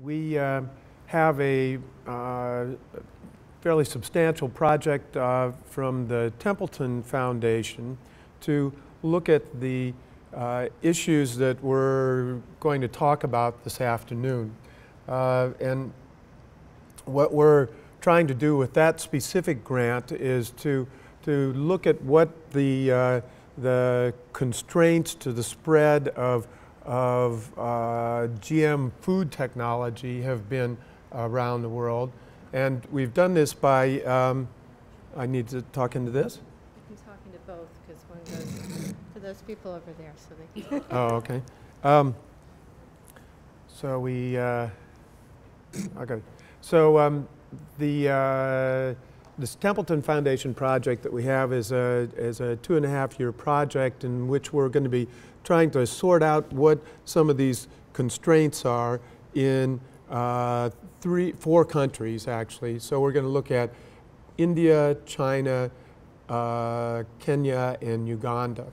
We have a fairly substantial project from the Templeton Foundation to look at the issues that we're going to talk about this afternoon. And what we're trying to do with that specific grant is to look at what the constraints to the spread of GM food technology have been around the world. And we've done this by, I need to talk into this? You can talk into both, because one goes to those people over there, so they can. Oh, okay. So we, okay. So this Templeton Foundation project that we have is a 2.5-year project in which we're going to be trying to sort out what some of these constraints are in 4 countries, actually. So we're going to look at India, China, Kenya, and Uganda.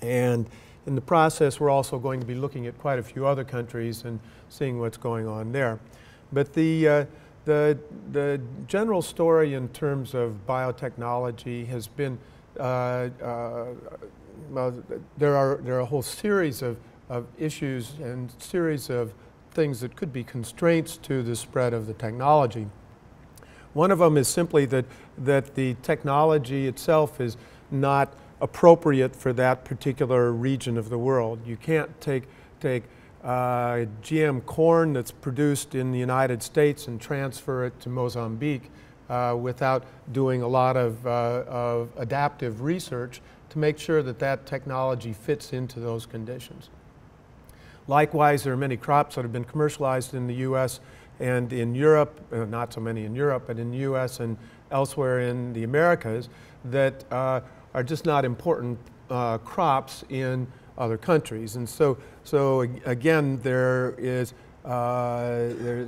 And in the process, we're also going to be looking at quite a few other countries and seeing what's going on there. But the general story in terms of biotechnology has been, well, there are a whole series of issues and series of things that could be constraints to the spread of the technology. One of them is simply that the technology itself is not appropriate for that particular region of the world. You can't take GM corn that's produced in the United States and transfer it to Mozambique without doing a lot of adaptive research to make sure that that technology fits into those conditions. Likewise, there are many crops that have been commercialized in the U.S. and in Europe, not so many in Europe, but in the U.S. and elsewhere in the Americas that are just not important crops in other countries. And so again, there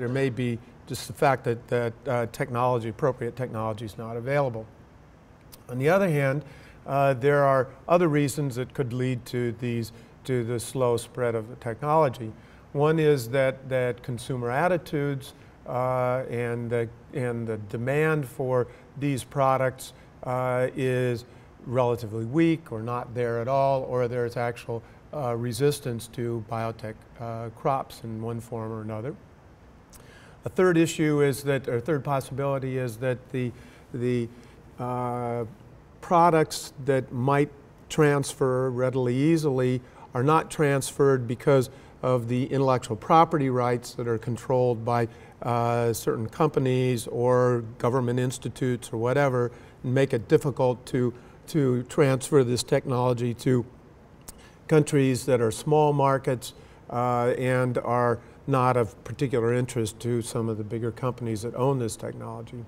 may be just the fact that appropriate technology is not available. On the other hand, there are other reasons that could lead to the slow spread of the technology. One is that consumer attitudes and the demand for these products is relatively weak or not there at all, or there's actual resistance to biotech crops in one form or another. A third issue is that, or third possibility is that the products that might transfer readily easily are not transferred because of the intellectual property rights that are controlled by certain companies or government institutes or whatever, and make it difficult to transfer this technology to countries that are small markets and are not of particular interest to some of the bigger companies that own this technology.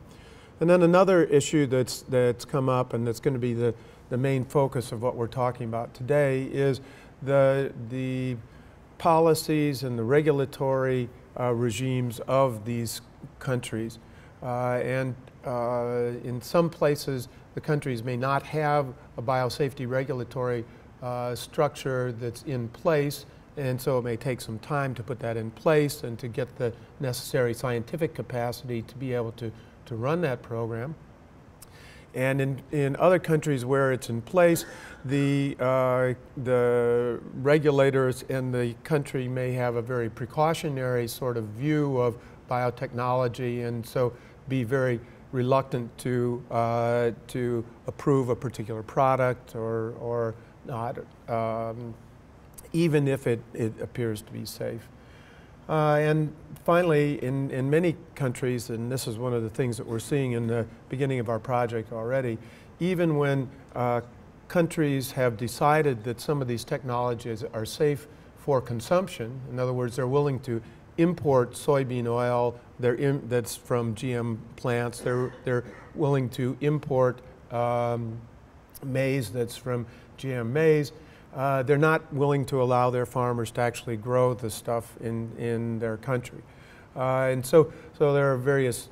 And then another issue that's come up, and that's going to be the main focus of what we're talking about today, is the policies and the regulatory regimes of these countries. And in some places, the countries may not have a biosafety regulatory structure that's in place, and so it may take some time to put that in place and to get the necessary scientific capacity to be able to run that program. And in other countries where it's in place, the regulators in the country may have a very precautionary sort of view of biotechnology, and so be very reluctant to approve a particular product or not, even if it appears to be safe. And finally, in many countries, and this is one of the things that we're seeing in the beginning of our project already, even when countries have decided that some of these technologies are safe for consumption, in other words, they're willing to import soybean oil that's from GM plants, they're willing to import maize that's from GM maize, they're not willing to allow their farmers to actually grow the stuff in their country. And so there are various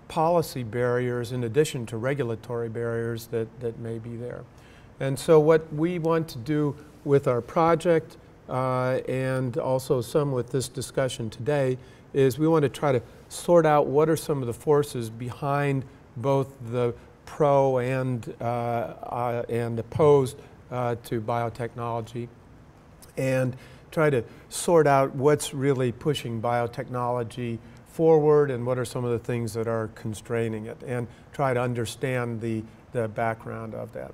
policy barriers in addition to regulatory barriers that may be there. And so what we want to do with our project and also some with this discussion today, is we want to try to sort out what are some of the forces behind both the pro and opposed to biotechnology, and try to sort out what's really pushing biotechnology forward and what are some of the things that are constraining it, and try to understand the background of that.